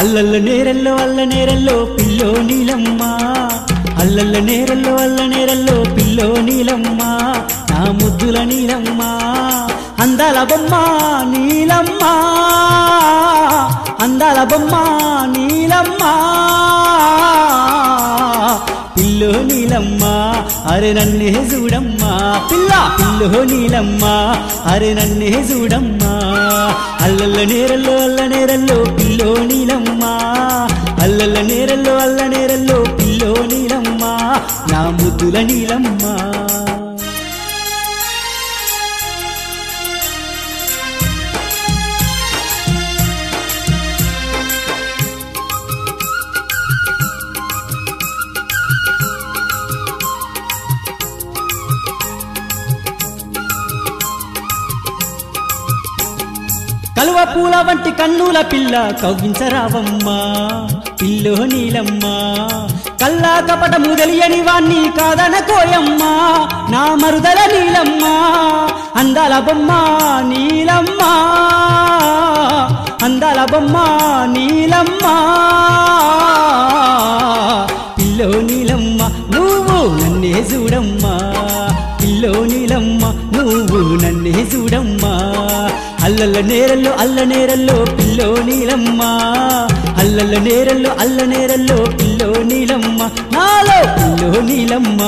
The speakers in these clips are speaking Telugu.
అల్లల్ల నేరల్లో పిల్లో నీలమ్మ అల్లల్ల నేరల్లో పిల్లో నీలమ్మ నా ముద్దుల నీలమ్మ అందాల బొమ్మ నీలమ్మ అందాల బొమ్మ నీలమ్మ పిల్లో నీలమ్మ అరే నన్నే చూడమ్మా పిల్లో నీలమ్మ అరే నన్నే చూడమ్మా అల్లల్ల నేరల్లో పిల్లో నీలమ్మ అల్లల్ల నేరల్లో పిల్లో నీలమ్మ నా ముద్దుల నీలమ్మ కలువ పూల వంటి కన్నుల పిల్ల కవ్వించరావమ్మా పిల్లో నీలమ్మ కల్లా కపటము తెలియని వాణ్ణి కాదనకోయమ్మా నా మరుదల నీలమ్మ అందాల బొమ్మ నీలమ్మ అందాల బొమ్మ నీలమ్మ పిల్లో నీలమ్మ నువ్వు నన్నే చూడమ్మా పిల్లో నీలమ్మ నువ్వు నన్నే చూడమ్మా అల్లల్ల నేరల్లో పిల్లో నీలమ్మ అల్లల్ల నేరల్లో పిల్లో నీలమ్మ నాలో పిల్లో నీలమ్మ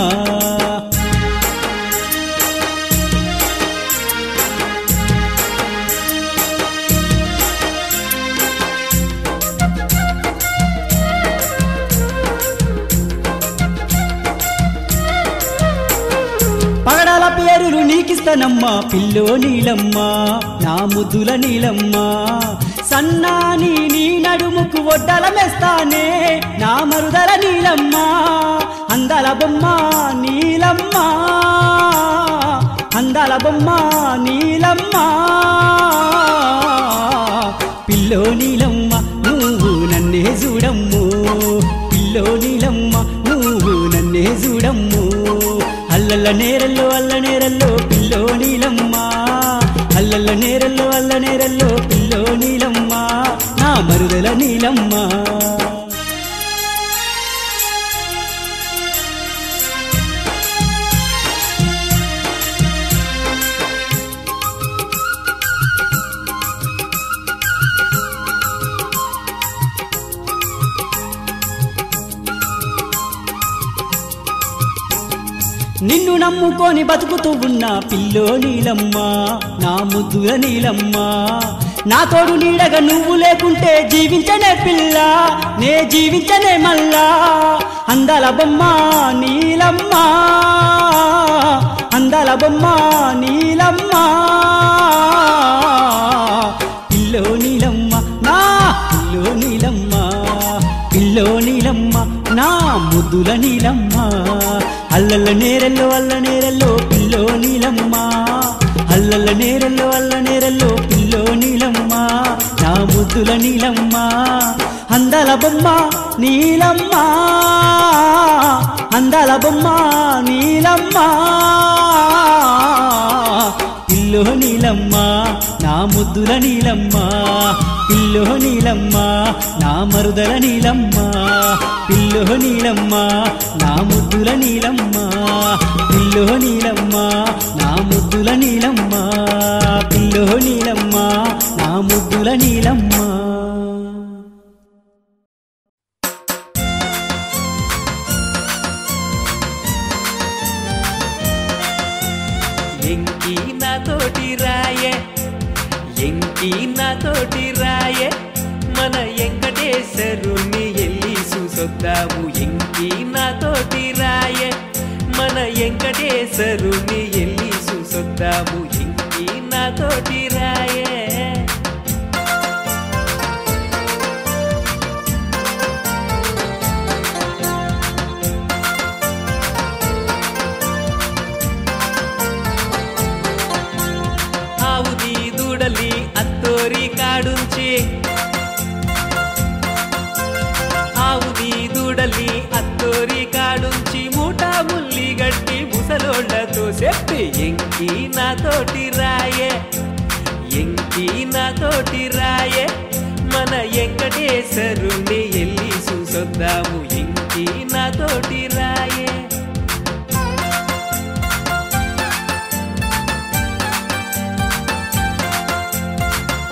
పగడాల పేరులు నీకిస్తానమ్మా పిల్లో నీలమ్మ నా ముద్దుల నీలమ్మ సన్నాని నీ నడుముకు ఒడ్డల మెస్తానే నా మరుదల నీలమ్మ అందాల బొమ్మ నీలమ్మ అందాల బొమ్మ నీలమ్మ పిల్లో నీలమ్మ నువ్వు నన్నే చూడమ్ము పిల్లో నీలమ్మ నువ్వు నన్నే చూడమ్ము అల్లల్ల నేరల్లో పిల్లో నీలమ్మ అల్లల్ల నేరల్లో పిల్లో నీలమ్మ నా మరుదల నీలమ్మ నిన్ను నమ్ముకొని బతుకుతూ ఉన్న పిల్లో నీలమ్మ నా ముద్దుల నీలమ్మ నా తోడు నీడగా నువ్వు లేకుంటే జీవించనే పిల్ల నే జీవించనే మల్లా అందాల బొమ్మ నీలమ్మ అందాల బొమ్మ నీలమ్మ పిల్లో నీలమ్మ నా పిల్లో నీలమ్మ పిల్లో నీలమ్మ నా ముద్దుల నీలమ్మ అల్లల్ల నేరల్లో పిల్లో నీలమ్మ అల్లల్ల నేరల్లో పిల్లో నీలమ్మ నా ముద్దుల నీలమ్మ అందాల బొమ్మ నీలమ్మ అందాల బొమ్మ నీలమ్మ పిల్లో నీలమ్మ నా ముద్దుల నీలమ్మ పిల్లో నీలమ్మ నా మరుదల నీలమ్మ పిల్లో నీలమ్మ నా ముద్దుల నీలమ్మ పిల్లో నీలమ్మ నా ముద్దుల నీలమ్మ పిల్లో నీలమ్మ నా ముద్దుల నీలమ్మ ఎంకి నాతోటి రాయే ఎంకి నాతోటి రాయే మన వెంకటేశ్వరుని ఎల్లి చూసొద్దాము ఎంకి నాతోటి రాయే మన వెంకటేశ్వరుని ఎల్లి చూసొద్దాము ఎంకి నాతోటి రాయే ఆవుది దూడలి అత్తోరి కాడుంచి ఆవుది దూడలి అత్తోరి కాడుంచి మూటా ముల్లి గట్టి ముసలోళ్లతో చెప్పి ఎంకి నాతోటి రాయే ఎంకి నాతోటి రాయే మన మన వెంకటేశ్వరుణ్ణి ఎల్లి చూసొద్దాము ఇంకి నాతోటి రాయే.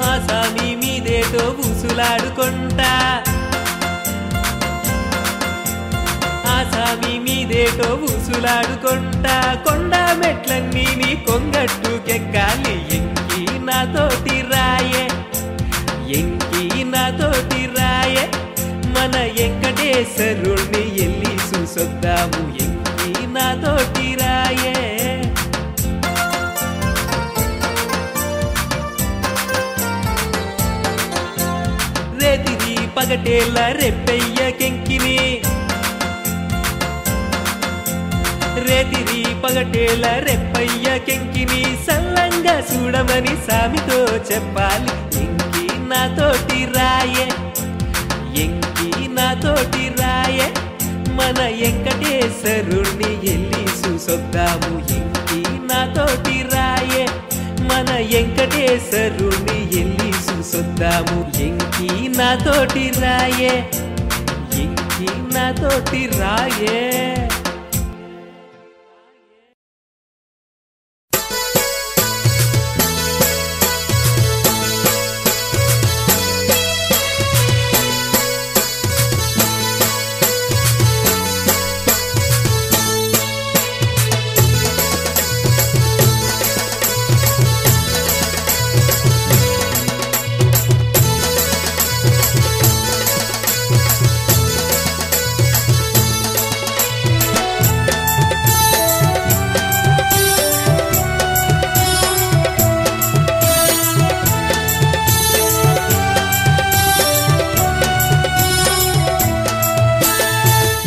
ఆ స్వామి మీదేటో ఊసులాడుకుంటా, ఆ స్వామి మీదేటో ఊసులాడుకుంటా, కొండ మెట్లన్నీ నీ కొంగట్టుకెక్కాలి ఎంకి నాతోటి రాయే, ఎంకి నాతోటి రాయే. మన వెంకటేశ్వరుణ్ణి ఎల్లి చూసొద్దాము ఎంకి నాతోటి రాయే. రేతిరి పగటేళ్ళ రెప్పయ్య కెంకిని, రేతిరి పగటేళ్ళ రెప్పయ్య కెంకిని సల్లంగా చూడమని సామితో చెప్పాలి ఎంకి నాతోటి రాయే, ఎంకి నాతోటి రాయే. మన వెంకటేశ్వరుణ్ణి ఎల్లి చూసొద్దాము ఎంకి నాతోటి రాయే, మన వెంకటేశ్వరుణ్ణి ఎల్లి చూసొద్దాము ఎంకి నాతోటి రాయే, ఎంకి నాతోటి రాయే.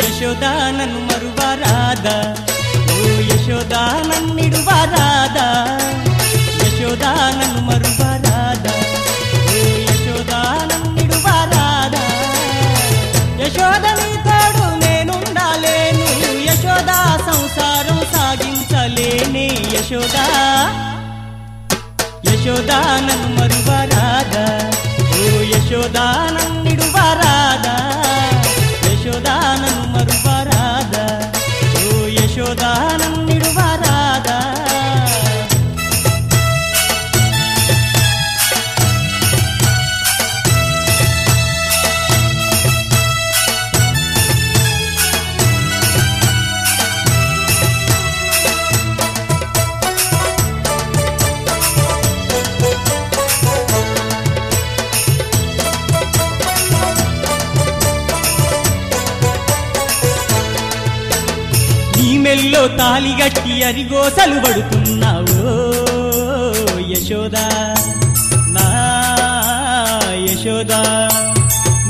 ಯಶೋದಾನನ್ನು ಮರುವರಾದ ಓ ಯಶೋದಾನನ್ನಿಡುವರಾದ, ಯಶೋದಾನನ್ನು ಮರುವರಾದ ಓ ಯಶೋದಾನನ್ನಿಡುವರಾದ. యశోద నీ తోడు నేనుండాలేను, యశోదా సంసారం సాగించలేనే యశోదా, యశోదానన్ను మరువరాద ఓ యశోదానన్నిడువరాద, యశోదానన్ను మరువరాద ఓ యశోదానన్నిడువరాద. మెల్లో తాలిగట్టి అరిగోసలు పడుతున్నావు యశోదా, నా యశోదా.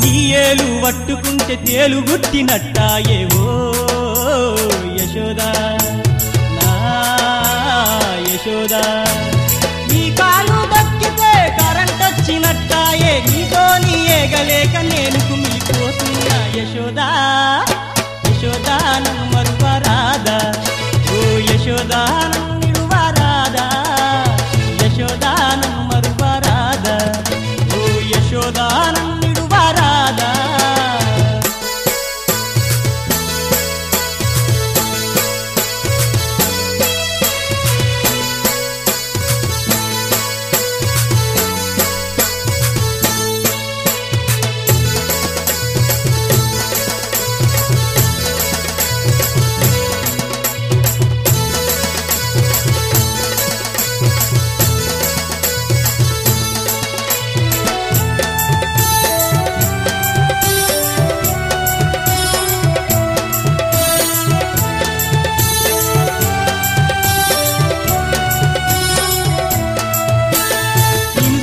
నీ ఏలు పట్టుకుంటే తేలు గుట్టినట్టాయేవో యశోదా, నా యశోదా. నీ కాలు దక్కితే కరెంట్ వచ్చినట్టాయే, నీతో నీ ఏగలేక నేను కుమిలిపోతున్నా యశోదా, యశోదానన్ను మరువరాద ఓ యశోదానన్నిడువరాద, యశోదానన్ను మరువరాద ఓ యశోదానన్నిడువరాద.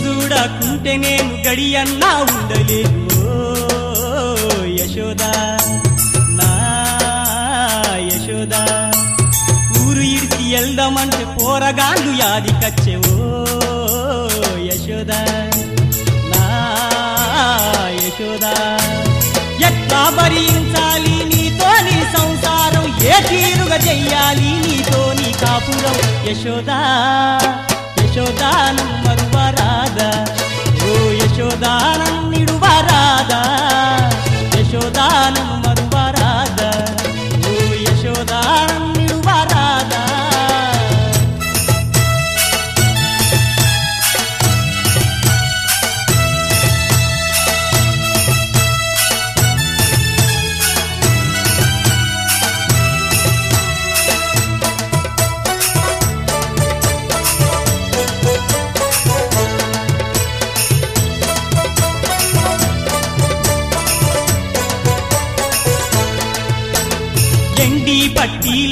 చూడకుంటే నేను గడియన్నా ఉండలేదు యశోదా, నా యశోదా. ఊరు ఇడిసి వెళ్దామంటే పోరగాళ్ళు యాదికచ్చేవో యశోదా, నా యశోదా. ఎట్లా భరించాలి నీతోని సంసారం, ఏ తీరుగా చెయ్యాలి నీతోని కాపురం యశోదా, యశోదానన్ను మరువరాద ఓ యశోదానన్నిడువరాద.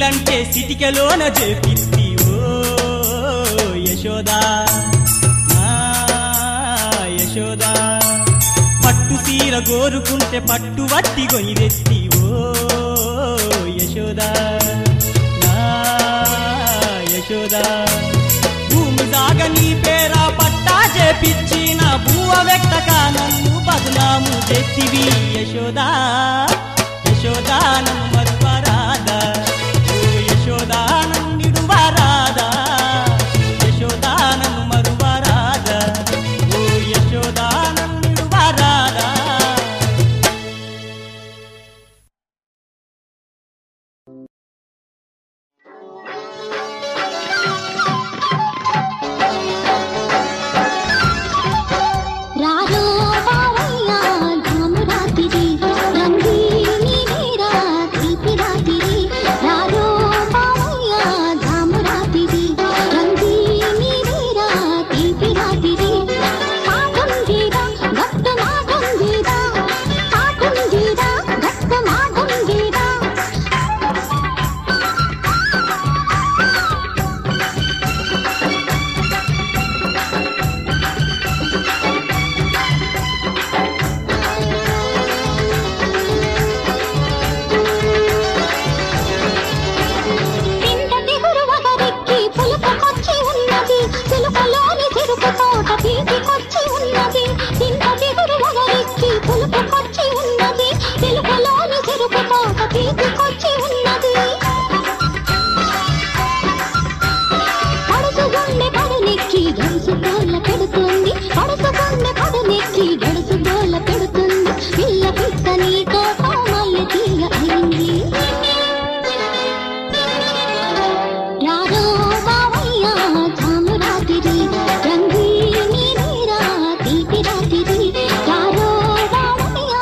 పెళ్ళంటే సిటికలోన చేపిస్తి ఓ యశోదా నా యశోదా పట్టు సీర గోరుకుంటే పట్టు వట్టి గొయ్యిరెత్తి ఓ యశోదా నా యశోదా భూమి సాగ నీ పేరా పట్టా చేపిచ్చి నా భూవ వ్యక్తగా నన్ను బదునాము చేతివి యశోదా యశోదా నన్ను మరువరాదా ఓ యశోదా నన్నిడువరాదా యశోదా నన్ను మరువరాదా ఓ యశోదా నన్నిడువరాదా రారో బావయ్య ధాము రాత్రి రంగీని నీరా తీపి రాత్రి రారో బావయ్య ధాము రాత్రి రంగీని నీరా తీపి రాత్రి కాకుందీరా గట్టు మాకుందీరా కాకుందీరా గట్టు మాకుందీరా పిందటి గురువగరికి పులుపుకొచ్చి ఉన్నది చిలుకలోని చిరుకు తోట పీటికొచ్చి ఉన్నది పిందటి గురువగరికి పులుపుకొచ్చి ఉన్నది చిలుకలోని చిరుకు తోట పీటికొచ్చి ఉన్నది పడుసుగుండె పడనెక్కి గడుసు గోల పెడుతుంది పడుసుగుండె పడనెక్కి గడుసు గోల పెడుతుంది పిల్ల పిట్ట నీతో మల్లె తీగ అయింది రారో బావయ్య ధాము రాత్రి రంగీని నీరా తీపి రాత్రి రారో బావయ్య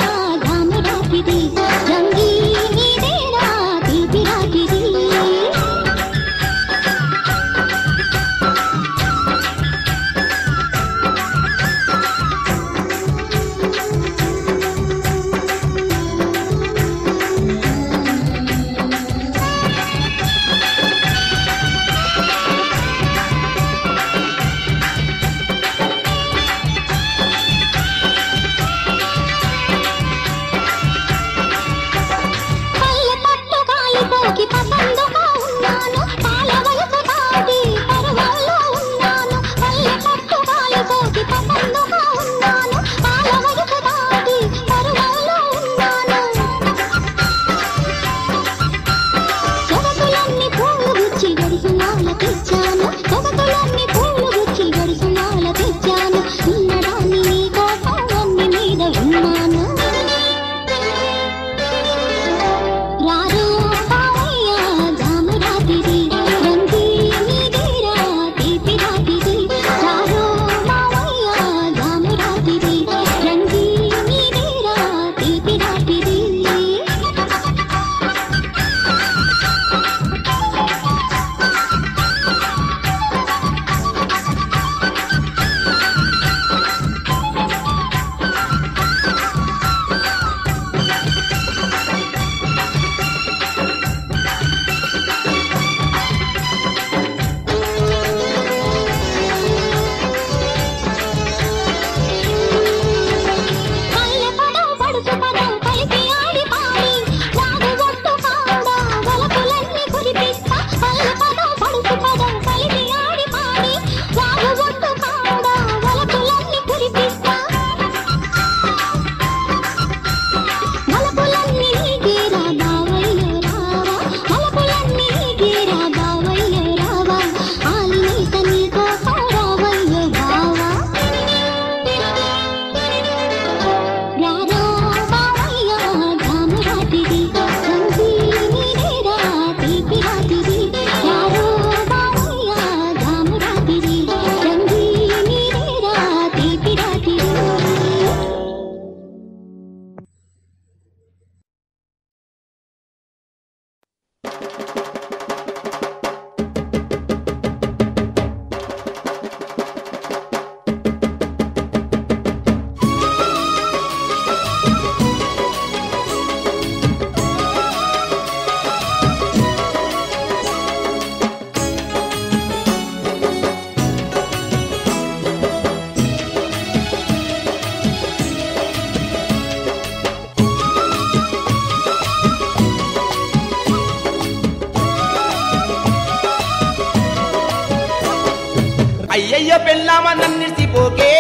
అయ్యయ్యో పెళ్ళామా నన్నిసిపోకే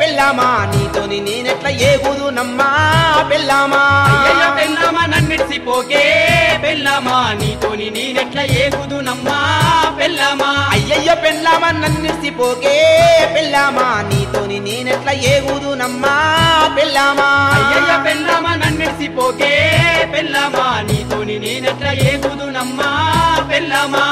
పెళ్ళామా నీతోని నేనెట్లా ఏగుదునమ్మా పెళ్ళామా అయ్యయ్యో పెళ్ళామా నన్నిడిసిపోకే పెళ్ళామా నీతోని నేనెట్లా ఏగుదునమ్మా పెళ్ళామా అయ్యయ్యో పెళ్ళామా నన్నిసిపోకే పెళ్ళామా నీతోని నేనెట్లా ఏగుదునమ్మా పెళ్ళామా అయ్యయ్యో పెళ్ళామా నన్నిడిసిపోకే పెళ్ళామా నీతోని నేనెట్లా ఏగుదునమ్మా పెళ్ళామా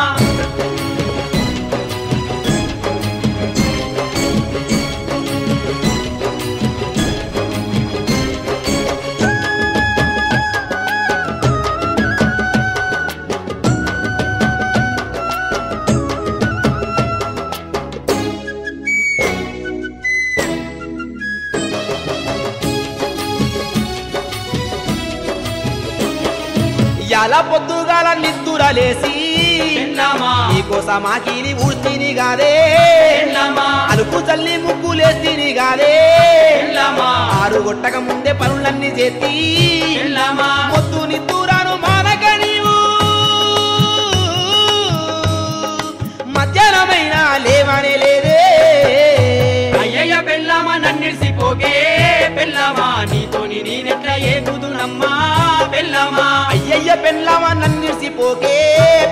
ఎలా పొద్దుగాల నిద్దురలేసి పెళ్ళామా నీకోసం ఆకిలి ఊడ్తిని గాదే పెళ్ళామా అలుపు చల్లి ముగ్గులేస్తిని గాదే పెళ్ళామా ఆరు గొట్టక ముందే పనులన్నీ చేతి పెళ్ళామా పొద్దు నిద్దురాను మానక నీవు మధ్యాహ్నమైనా లేవనే లేదే అయ్యయ్య పెళ్ళామా నన్నిడిసిపోకే పెళ్ళామా నీతోని నేనెట్లా ఏగుదునమ్మా పెళ్ళామా అయ్యయ్య పెళ్ళామా నన్నిడిసిపోకే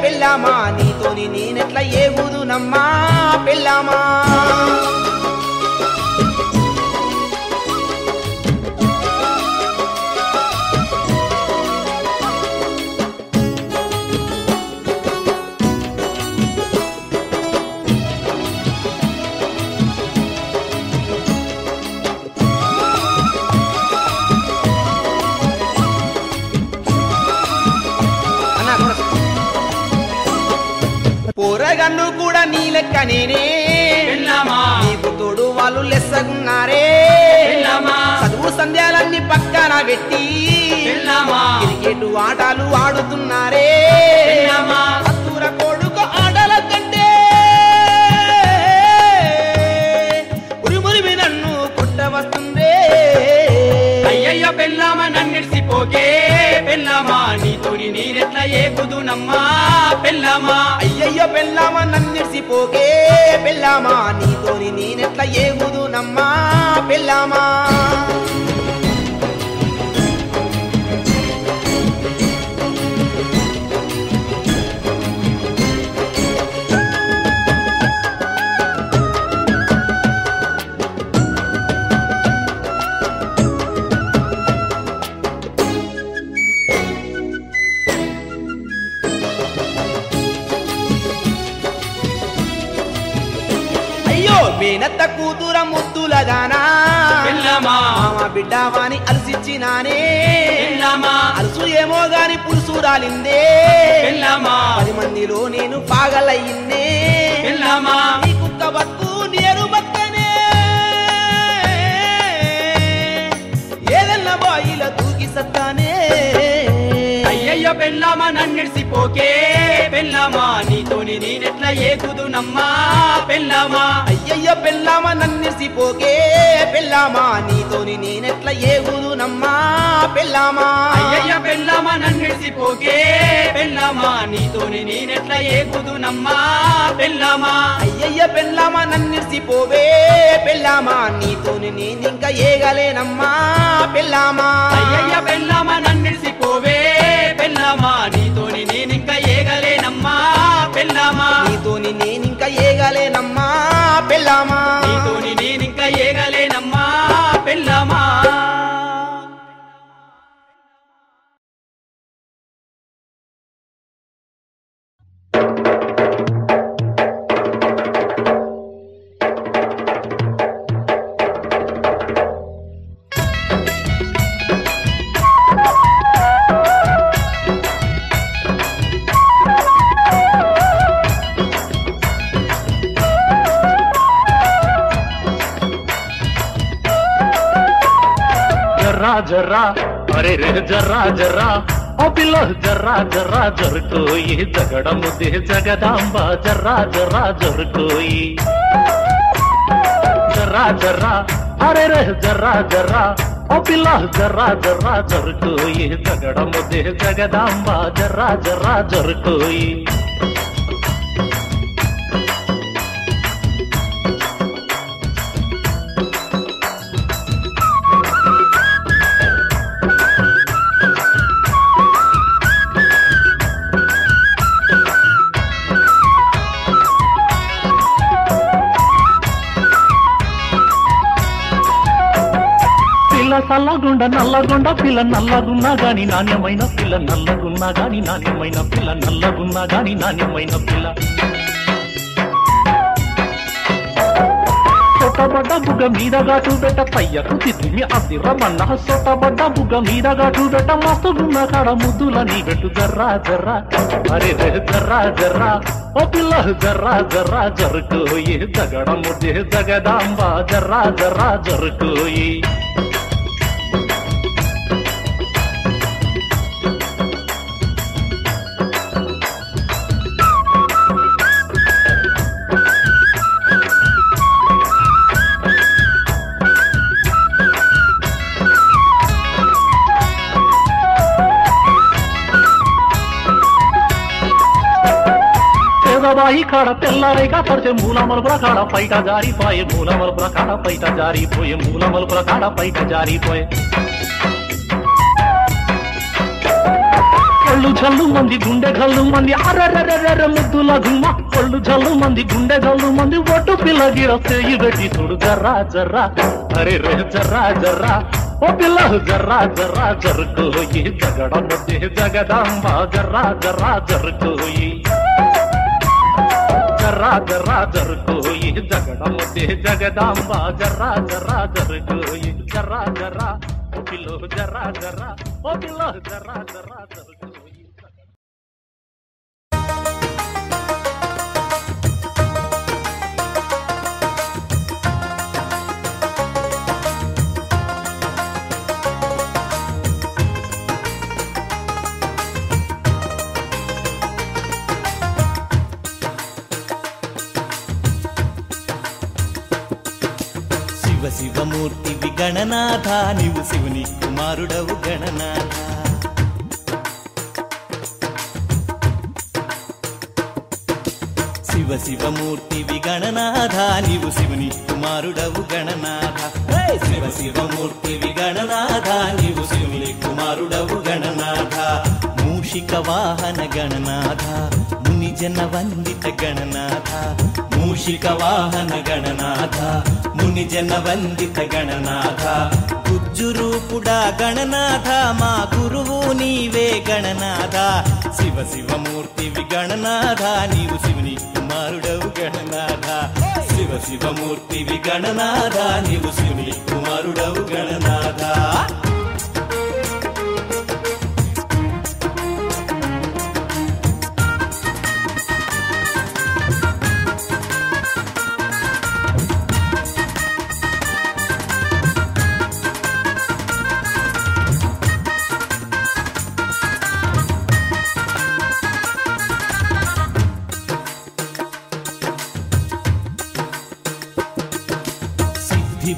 పెళ్ళామా నీతోని నేనెట్లా ఏగుదునమ్మా పెళ్ళామా పోరగన్ను కూడా నీ లెక్క నేనే పెళ్ళామా నీకు తోడు వాళ్ళు లెస్సగున్నారే పెళ్ళామా చదువు సంధ్యాలన్నీ పక్కన పెట్టి పెళ్ళామా క్రికెట్ ఆటలు ఆడుతున్నారే పెళ్ళామా అత్తూర కొడుకు ఆటల కంటే ఉరిమురిమి నన్ను కొట్టవస్తుందే అయ్యయ్య పెళ్ళామా నన్నిడిసిపోకే పెళ్ళామా నీతోని నేనెట్లా ఏగుదునమ్మా పెళ్ళామా అయ్యయ్యో పెళ్ళామా నన్నిడిసిపోకే పెళ్ళామా నీతోని నేనెట్లా ఏగుదునమ్మా పెళ్ళామా మేనత్త కూతుర ముద్దులదానా పెళ్ళామా మామ బిడ్డవాని అలసిచ్చినానే పెళ్ళామా అలసు ఏమో గాని పులుసు రాలిందే పెళ్ళామా 10 మందిలో నేను పాగలయ్యిందే పెళ్ళామా నీ కుక్క బతుకు నేను బతుకనే ఏదన్నా బాయిల తూకి సత్తానే అయ్యయ్య పెళ్ళామా నన్నిడిసిపోకే పెళ్ళామా నీతోని నేనెట్లా ఏగుదునమ్మా పెళ్ళామా అయ్యయ్యో పెళ్ళామా నన్నిడిసిపోకే పెళ్ళామా నీతోని నేనెట్లా ఏగుదునమ్మా పెళ్ళామా అయ్యయ్య పెళ్ళామా నన్నిడిసిపోకే పెళ్ళామా నీతోని నేనెట్లా ఏగుదునమ్మా పెళ్ళామా అయ్యయ్య పెళ్ళామా నన్నిడిసిపోవే పెళ్ళామా నీతోని నేనింకా ఏగలేనమ్మా పెళ్ళామా అయ్యయ్య పెళ్ళామా నన్నిడిసిపోవే పెళ్ళామా నీతోని నేనింకా ఏగలేనమ్మా పెళ్ళామా నీతోని నేనింకా ఏగలేనమ్మా పెళ్ళామా నీతోని నేనింకా ఏగలేనమ్మా పెళ్ళామా జర్రా జర్రా అరే రే జర్రా జర్రా ఓ పిల్ల జర్రా జర్రా జరుకోయి జగడముదే జగదాంబ జర్రా జర్రా జరుకోయి జర్రా జర్రా అరే రే జర్రా జర్రా ఓ పిల్ల జర్రా జర్రా జరుకోయి జగడముదే జగదాంబ జర్రా జర్రా జరుకోయి పిల్ల చల్లగుండ నల్లగుండ పిల్ల నల్లగున్నా గాని నాణ్యమైన పిల్ల నల్లగున్నా గాని నాణ్యమైన పిల్ల నల్లగున్నా గాని నాణ్యమైన పిల్ల సొట్టబడ్డ బుగ్గ మీద గాటు బెట్ట పయ్యకు తిరిమి అదిరమన్న సొట్టబడ్డ బుగ్గ మీద గాటు బెట్ట మస్తుగున్న కాడ ముద్దులని పెట్టు జర్రా జర్రా అరే రే జర్రా జర్రా ఓ పిల్ల జర్రా జర్రా జరుకోయి జగడ ముద్దే జగదాంబ జర్రా జర్రా జరుకోయి బాయి కాడ తెల్లారైగా పడితే మూల మలుపుల కాడ పైట జారిపోయే మూల మలుపుల కాడ పైట జారిపోయే మూల మలుపుల కాడ పైట జారిపోయే ఒళ్ళు జల్లు మంది గుండె గల్లు మంది అర్రర్రర్ర ముద్దుల గుమ్మ ఒళ్ళు జల్లు మంది గుండె గల్లు మంది ఒట్టు పిల్ల గిడ చేయి పెట్టి చూడు జర్రా జర్రా అరే రే జర్రా జర్రా ఓ పిల్ల జర్రా జర్రా జరుకోయి జగడ ముద్దే జగదాంబ జర్రా జర్రా జరుకోయి జర్రా జర్రా జరుకోయి జగడ ముద్దే జగదాంబ జర్రా జర్రా జరుకోయి జర్రా జర్రా ఓ పిల్లో జర్రా జర్రా ఓ పిల్లో జర్రా జర్రా జరుకోయి శివమూర్తివి గణనాథ నీవు శివుని కుమారుడవు గణనాథ శివమూర్తివి గణనాథ నీవు శివుని కుమారుడవు గణనాథ శివమూర్తివి గణనాథ నీవు శివుని కుమారుడవు గణనాథ మూషిక వాహన గణనాథ మునిజన వందిత గణనాథ మూషిక వాహన గణనాథ మునిజన వందిత గణనాథ గుజ్జు రూపుడా గణనాథ మా గురువు నీవే గణనాథ శివమూర్తివి గణనాథ నీవు శివుని కుమారుడవు గణనాథ శివమూర్తివి గణనాథ నీవు శివుని కుమారుడవు గణనాథ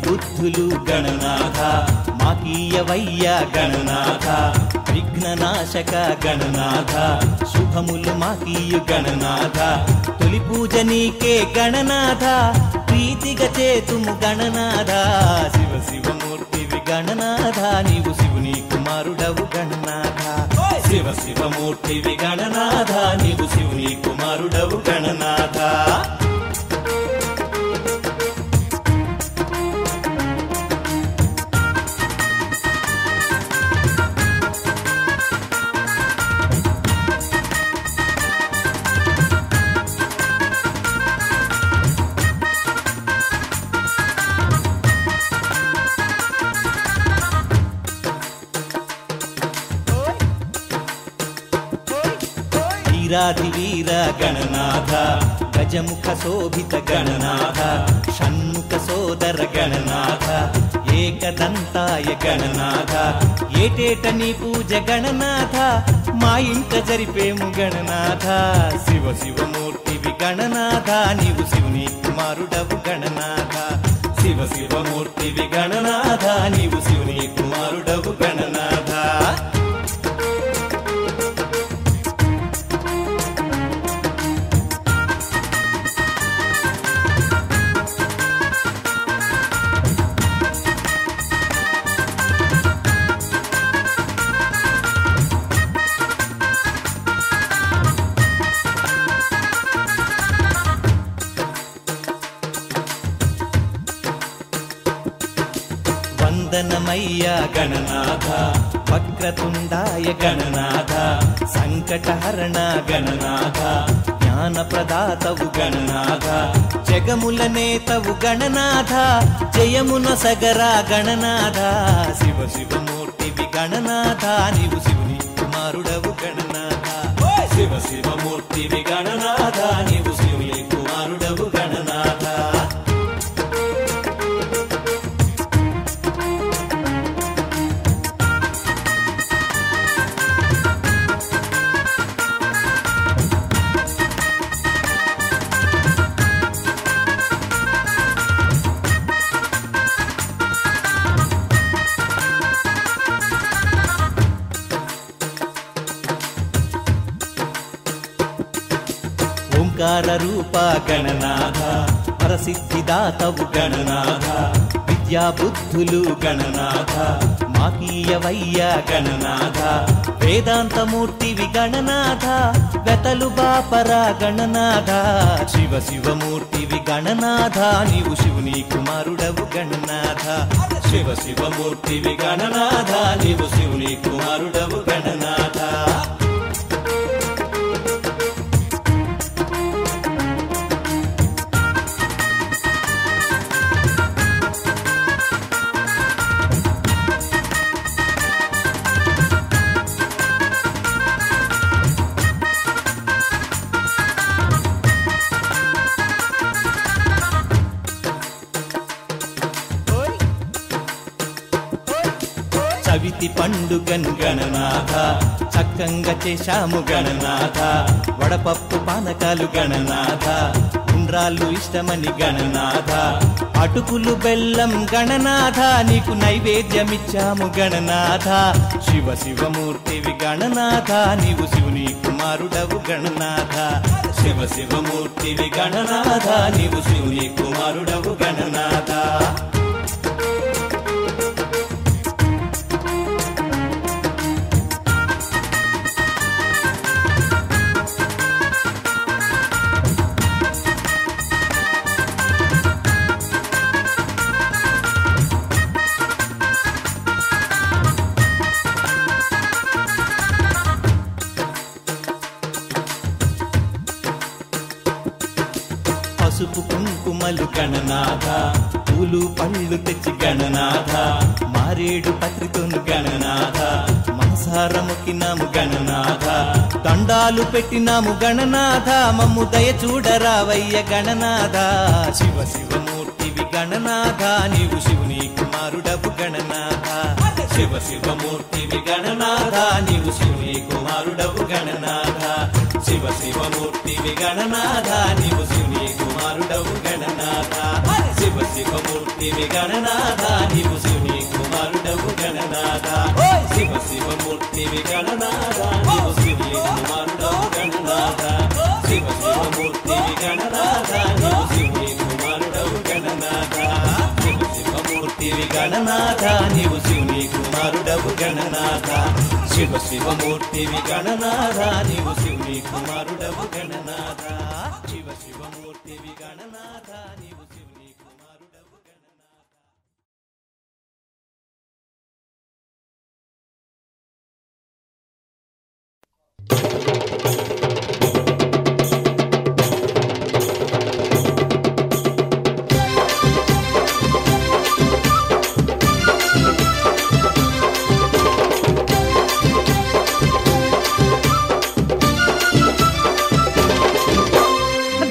బుద్ధులు గణనాథ మాకీయవయ్య గణనాథ విఘ్ననాశక గణనాథ శుభములు మాకీయు గణనాథ తొలి పూజ నీకే గణనాథ ప్రీతిగా చేతుము గణనాథ శివమూర్తివి గణనాథ నీవు శివుని కుమారుడవు గణనాథ శివమూర్తివి గణనాథ నీవు శివుని కుమారుడవు గణనాథ వీర గణనాథ గజముఖ శోభిత గణనాథ షణ్ముఖ సోదర గణనాథ ఏకదంతాయ గణనాథ ఏటేట నీ పూజ గణనాథ మా ఇంట జరిపేము గణనాథ శివమూర్తివి గణనాథ నీవు శివుని కుమారుడవు గణనాథ శివమూర్తివి గణనాథ నీవు శివుని కుమారుడవు గణనాథ శరణమయ్య గణనాథ వక్రతుండాయ గణనాథ సంకటహరణ గణనాథ జ్ఞానప్రదాతవు గణనాథ జగముల నేతవు గణనాథ జయమున సగరా గణనాథ శివ శివమూర్తివి గణనాథ నీవు శివుని కుమారుడవు గణనాథ శివ శివమూర్తివి గణనాథ నీవు శివుని కుమారుడవు గణనాథ ఓంకార రూప గణనాథ పరసిద్ధిదాతవు గణనాథ విద్యా బుద్ధులు గణనాథ మాకీయవయ్య గణనాథ వేదాంతమూర్తివి గణనాథ వెతలు బాపరా గణనాథ శివ శివమూర్తివి గణనాథ నీవు శివుని కుమారుడవు గణనాథ శివ శివమూర్తివి గణనాథ నీవు శివుని కుమారుడవు గణనాథ చవితి పండుగన్ గణనాథ చక్కంగా చేశాము గణనాథ వడపప్పు పానకాలు గణనాథ ఉండ్రాళ్ళు ఇష్టమని గణనాథ అటుకులు బెల్లం గణనాథ నీకు నైవేద్యమిచ్చాము గణనాథ శివ శివమూర్తివి గణనాథ నీవు శివుని కుమారుడవు గణనాథ శివ శివమూర్తివి గణనాథ నీవు శివుని కుమారుడవు గణనాథ పసుపు కుంకుమలు గణనాథ పూలు పళ్ళు తెచ్చి గణనాథ మారేడు పత్రితోను గణనాథ మనసార మొక్కినాము గణనాథ దండాలు పెట్టినాము గణనాథ మమ్ము దయ చూడరావయ్య గణనాథ శివ శివమూర్తివి గణనాథ నీవు శివుని కుమారుడవు గణనాథ శివ శివమూర్తివి గణనాథ నీవు శివుని కుమారుడవు గణనాథ శివ శివమూర్తివి గణనాథ నీవు శివుని కుమారుడవు గణనాథ శివ శివమూర్తివి గణనాథ నీవు శివుని కుమారుడవు గణనాథ శివ శివమూర్తివి గణనాథ నీవు శివుని కుమారుడవు గణనాథ శివ శివమూర్తివి గణనాథ నీవు శివుని కుమారుడవు గణనాథ శివ శివమూర్తివి గణనాథ నీవు శివుని కుమారుడవు గణనాథ శివ శివమూర్తివి గణనాథ నీవు శివుని కుమారుడవు గణనాథ శివ శివమూర్తివి గణనాథ నీవు శివుని కుమారుడవు గణనాథ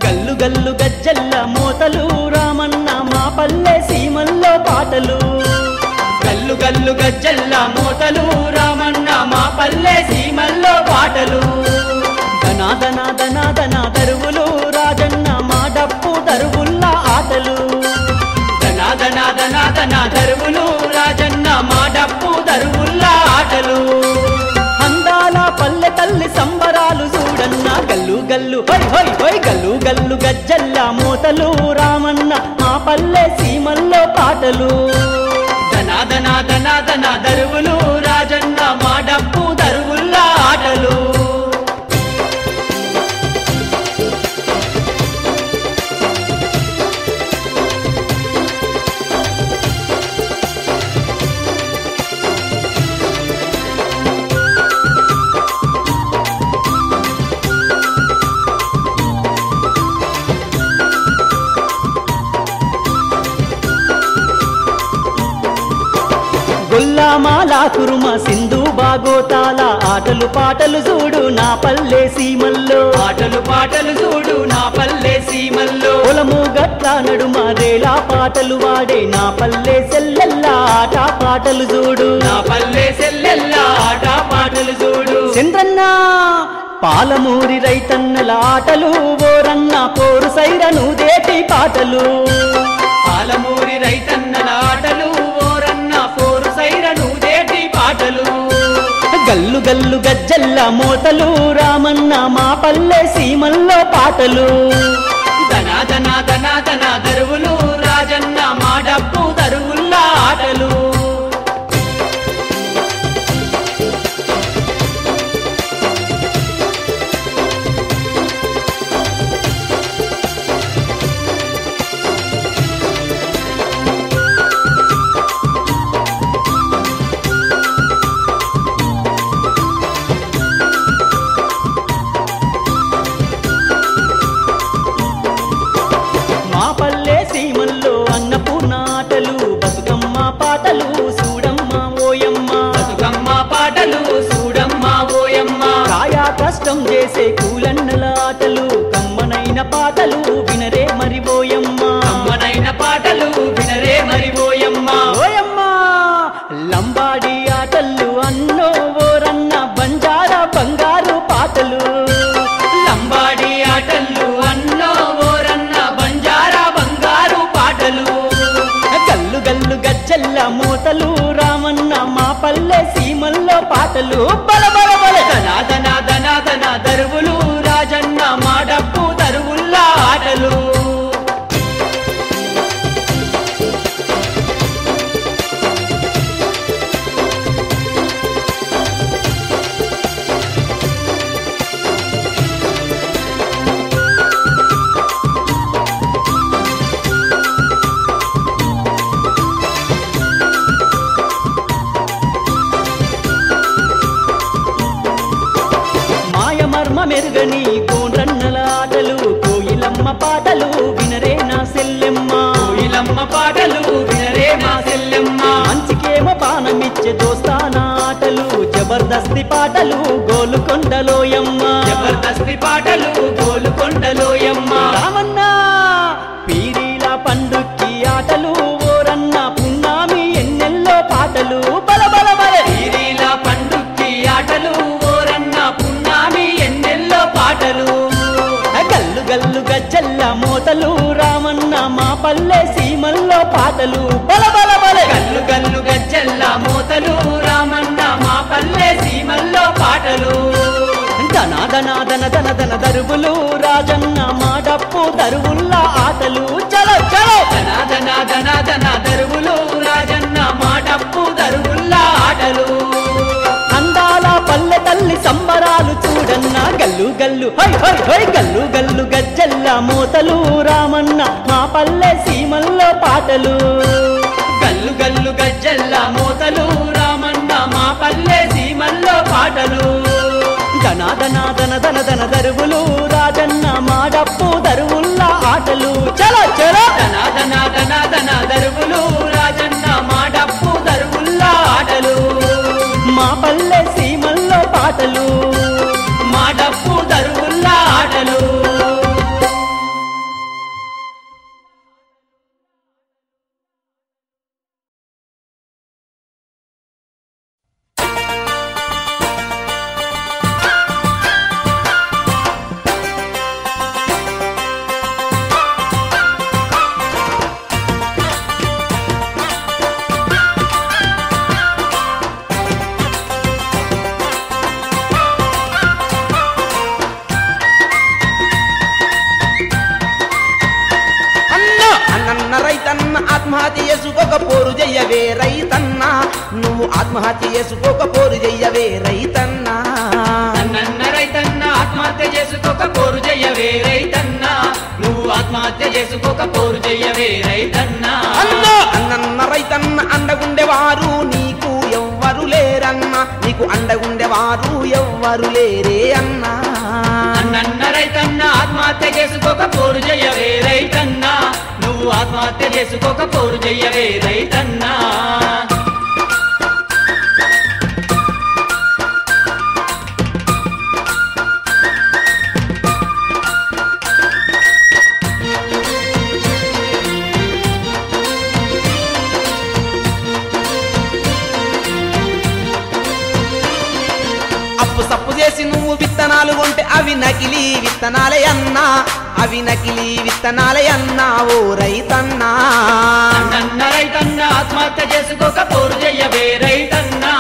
గల్లు గల్లు గజ్జల్ల మోతలు రామన్న మా పల్లె సీమల్లో పాటలు గల్లు గల్లు గజ్జల్ల మోతలు రామన్న మా పల్లె సీమల్లో పాటలు ధనాదన ధనాదన దరువులు రాజన్న మా డప్పు దరువుల్ల ఆటలు ధనాదన ధనాదన దరువులు రాజన్న మా డప్పు దరువుల్ల ఆటలు అందాల పల్లె తల్లి సంబరాలు చూడన్న గల్లు గల్లు హోయ్ హోయ్ హోయ్ గల్లు గల్లు గజ్జల్ల మోతలు రామన్న మా పల్లె సీమల్లో పాటలు ధనాదన ధనాదన దరువులు రాజన్న మా డప్పు దరువుల్ల ఆటలు పుల్లామాలా కురుమ సింధు బాగోతాల ఆటలు పాటలు చూడు నా పల్లె సీమల్లో ఆటలు పాటలు చూడు నా పల్లె సీమల్లో పొలము గట్ల నడుమ రేలా పాటలు వాడే నా పల్లె సెల్లెల్లా ఆట పాటలు చూడు నా పల్లె సెల్లెల్లా ఆట పాటలు చూడు చంద్రన్న పాలమూరి రైతన్నల ఆటలు ఓరన్న పోరు సైరను దేటి పాటలు పాలమూరి రైతన్నల ఆటలు ఓరన్న పోరు సైరను దేటి పాటలు గల్లు గల్లు గజ్జల్ల మోతలు రామన్న మా పల్లె సీమల్లో పాటలు ధనా ధనా ధనా ధనా దరువులు రాజన్న మా డప్పు దరువుల్లా ఆటలు కష్టం చేసే కూలన్నల ఆటలు కమ్మనైన పాటలు వినరే మరిపోయమ్మ కమ్మనైన పాటలు వినరే మరిపోయమ్మ ఓయమ్మ లంబాడి ఆటలు అన్నో ఓరన్న బంజారా బంగారు పాటలు లంబాడి ఆటలు అన్నో ఓరన్న బంజారా బంగారు పాటలు గల్లు గల్లు గజ్జల్ల మూతలు రామన్న మా పల్లె సీమల్లో పాటలు బల బల బల ధనా ధనా ధనా ధనా దరువులు రాజన్న మా డప్పు దరువుల్లా ఆటలు మెరుగని కోండ్రన్నల ఆటలు కోయిలమ్మ పాటలు వినరే నా సెల్లెమ్మ కోయిలమ్మ పాటలు వినరే నా సెల్లెమ్మ మంచికేమో పానమిచ్చే దోస్తాన ఆటలు జబర్దస్తి పాటలు గోలుకొండలోయమ్మ జబర్దస్తి పాటలు గోలుకొండలోయమ్మ రామన్న పీరీల పండుక్కి ఆటలు ఓరన్న పున్నామి ఎన్నెల్లో పాటలు బల బల బల పీరీల పండుక్కి ఆటలు ఓరన్న పున్నామి ఎన్నెల్లో పాటలు గల్లు గల్లు గజ్జల్ల మోతలు రామన్న మా పల్లె సీమల్లో పాటలు బల బల బల గల్లు గల్లు గజ్జల్ల మోతలు రామన్న మా పల్లె సీమల్లో పాటలు ధనా ధనా ధన ధన ధన దరువులు రాజన్న మా డప్పు దరువుల్లా ఆటలు చలో చలో ధనా ధనా ధనా ధన దరువులు రాజన్న మా డప్పు దరువుల్లా ఆటలు అందాల పల్లె తల్లి సంబరాలు చూడన్న గల్లు గల్లు హై హై హై గల్లు గల్లు గజ్జల్ల మోతలు రామన్న మా పల్లె సీమల్లో పాటలు గల్లు గల్లు గజ్జల్ల మోతలు రామన్న మా పల్లె సీమల్లో పాటలు ధనా ధనా ధన ధన ధన దరువులు రాజన్న మా డప్పు దరువుల్లా ఆటలు చలో చలో ధనా ధనా ధనా ధన దరువులు రాజన్న మా డప్పు దరువుల్లా ఆటలు మా పల్లె సీమల్లో పాటలు మా డప్పు దరువుల్లా ఆటలు ఆత్మహత్య చేసుకోక పోరు చెయ్యవే రైతన్నా నువ్వు ఆత్మహత్య చేసుకోక పోరు చెయ్యవే రైతన్నా అన్న రైతన్న ఆత్మహత్య చేసుకోక పోరు చెయ్యవే రైతన్నా నువ్వు ఆత్మహత్య చేసుకోక పోరు చెయ్యవే రైతన్నా అన్న రైతన్న అండగుండేవారు నీకు ఎవ్వరు లేరన్నా నీకు అండగుండేవారు ఎవ్వరు లేరే అన్నా అన్న రైతన్న ఆత్మహత్య చేసుకోక పోరు చెయ్యవే రైతన్నా నువ్వు ఆత్మహత్య చేసుకోక పోరు చెయ్యవే రైతన్నా సప్పు చేసి నువ్వు విత్తనాలు కొంటే అవి నకిలీ విత్తనాలే అన్నా అవి నకిలీ విత్తనాలే అన్నా ఓ రైతన్నా అన్నన్న రైతన్న ఆత్మహత్య చేసుకోక పోరు చెయ్యవే రైతన్నా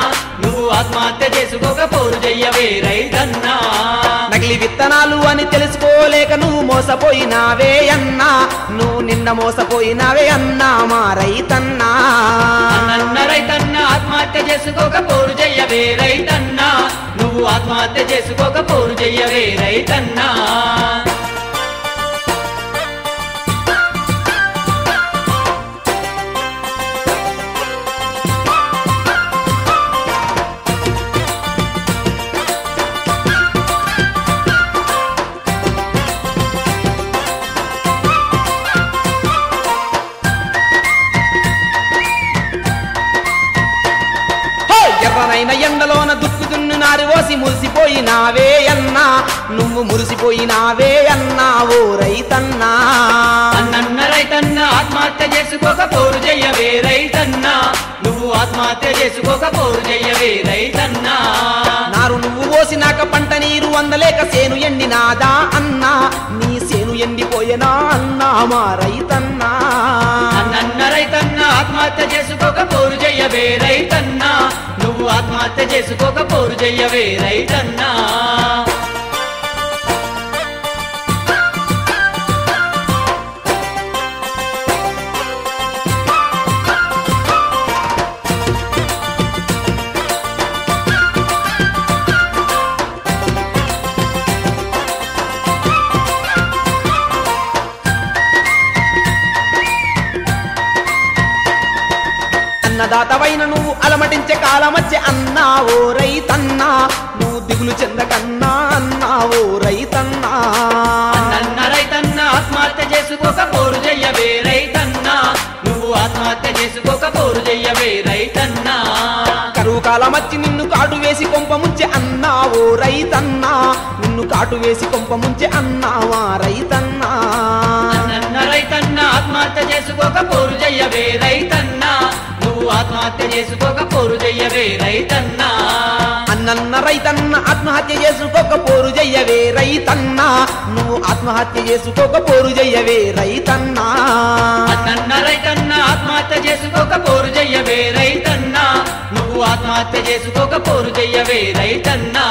నువ్వు ఆత్మహత్య చేసుకోక పోరు చెయ్యవే రైతన్నా నకిలీ విత్తనాలు అని తెలుసుకోలేక నువ్వు మోసపోయినావే అన్నా నువ్వు నిన్న మోసపోయినావే అన్నా మా రైతన్నా అన్నన్న రైతన్న ఆత్మహత్య చేసుకోక పోరు చెయ్యవే రైతన్నా నువ్వు ఆత్మహత్య చేసుకోక పోరు చెయ్యవే రైతన్నా ఎర్రనైన ఎండలోన దుక్కుతున్ను నారి ఓసి మురిసిపోయినావే అన్నా నువ్వు మురిసిపోయినావే అన్నా ఓ రైతన్నా అన్నన్న రైతన్న ఆత్మహత్య చేసుకోక పోరు చెయ్యవే రైతన్నా నువ్వు ఆత్మహత్య చేసుకోక పోరు చెయ్యవే రైతన్నా నారు నువ్వు పోసినాక పంట నీరు అందలేక సేను ఎండినాదా అన్నా నీ సేను ఎండిపోయేనా అన్నా మా రైతన్నా అన్నన్న రైతన్న ఆత్మహత్య చేసుకోక పోరు చెయ్యవే రైతన్నా నువ్వు ఆత్మహత్య చేసుకోక పోరు చెయ్యవే రైతన్నా అన్నదాతవైన నువ్వు అలమటించే కాలమచ్చే అన్నా ఓ రైతన్నా నువ్వు దిగులు చెందకన్నా అన్నా ఓ రైతన్నా అన్నన్న రైతన్న ఆత్మహత్య చేసుకోక పోరు చెయ్యవే రైతన్నా నువ్వు ఆత్మహత్య చేసుకోక పోరు చెయ్యవే రైతన్నా కరువు కాలమచ్చి నిన్ను కాటు వేసి కొంప ముంచె అన్నా ఓ రైతన్నా నిన్ను కాటు వేసి కొంప ముంచె అన్నావా రైతన్నా అన్నన్న రైతన్న ఆత్మహత్య చేసుకోక పోరు చెయ్యవే రైతన్నా నువ్వు ఆత్మహత్య చేసుకోక పోరు చెయ్యవే రైతన్నా అన్నన్న రైతన్న ఆత్మహత్య చేసుకోక పోరు చెయ్యవే రైతన్నా నువ్వు ఆత్మహత్య చేసుకోక పోరు చెయ్యవే రైతన్నా అన్నన్న రైతన్న ఆత్మహత్య చేసుకోక పోరు చెయ్యవే రైతన్నా నువ్వు ఆత్మహత్య చేసుకోక పోరు చెయ్యవే రైతన్నా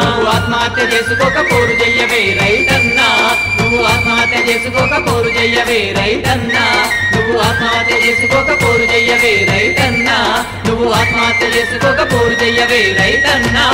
నువ్వు ఆత్మహత్య చేసుకోక పోరు చెయ్యవే రైతన్నా నువ్వు ఆత్మహత్య చేసుకోక పోరు చెయ్యవే రైతన్నా నువ్వు ఆత్మహత్య చేసుకోక పోరు చెయ్యవే రైతన్నా నువ్వు ఆత్మహత్య చేసుకోక పోరు చెయ్యవే రైతన్నా